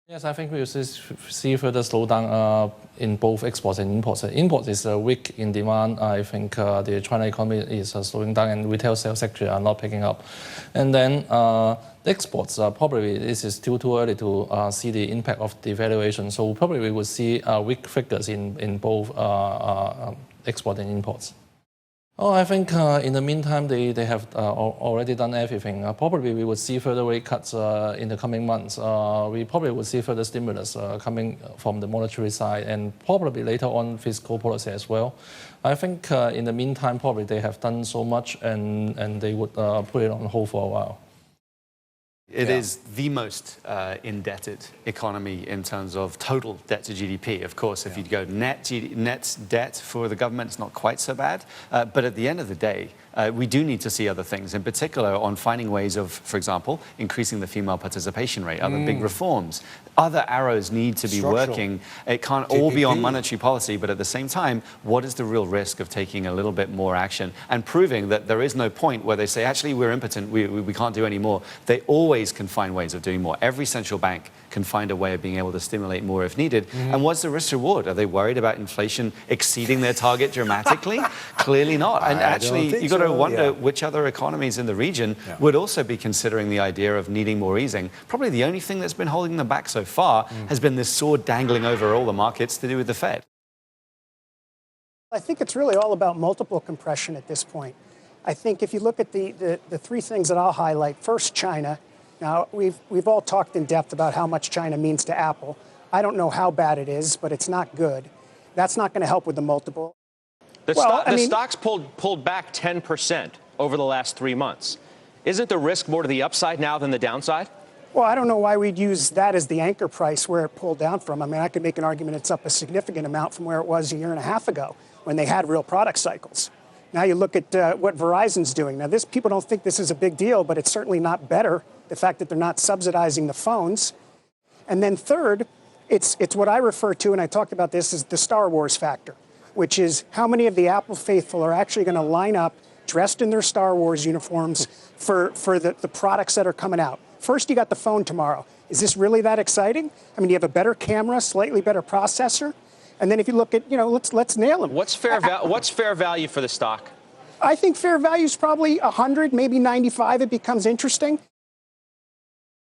Yes, I think we will see further slowdown in both exports and imports. Imports is weak in demand. I think the China economy is slowing down and retail sales sector are not picking up. And then the exports, probably this is still too early to see the impact of the devaluation. So probably we will see weak figures in both export and imports. Oh, I think in the meantime, they have already done everything. Probably we will see further rate cuts in the coming months. We probably will see further stimulus coming from the monetary side and probably later on fiscal policy as well. I think in the meantime, probably they have done so much and they would put it on hold for a while. It is the most indebted economy in terms of total debt to GDP. Of course, if you go net debt for the government, it's not quite so bad. But at the end of the day, we do need to see other things, in particular on finding ways of, for example, increasing the female participation rate, other big reforms. Other arrows need to be working. It can't all be on monetary policy, but at the same time, what is the real risk of taking a little bit more action and proving that there is no point where they say, actually, we're impotent, we can't do any more. They always can find ways of doing more. Every central bank can find a way of being able to stimulate more if needed. And what's the risk reward? Are they worried about inflation exceeding their target dramatically? Clearly not. And actually, you've got to wonder which other economies in the region would also be considering the idea of needing more easing. Probably the only thing that's been holding them back so far has been this sword dangling over all the markets to do with the Fed. I think it's really all about multiple compression at this point. I think if you look at the three things that I'll highlight, first, China. Now, we've all talked in depth about how much China means to Apple. I don't know how bad it is, but it's not good. That's not going to help with the multiple. The stocks pulled back 10% over the last 3 months. Isn't the risk more to the upside now than the downside? Well, I don't know why we'd use that as the anchor price where it pulled down from. I mean, I could make an argument it's up a significant amount from where it was a year and a half ago when they had real product cycles. Now you look at what Verizon's doing. Now, people don't think this is a big deal, but it's certainly not better, the fact that they're not subsidizing the phones. And then third, it's what I refer to, and I talked about this, is the Star Wars factor, which is how many of the Apple faithful are actually going to line up dressed in their Star Wars uniforms for the products that are coming out. First, you got the phone tomorrow. Is this really that exciting? I mean, you have a better camera, slightly better processor. And then if you look at, let's nail them. What's fair value for the stock? I think fair value is probably 100, maybe 95. It becomes interesting.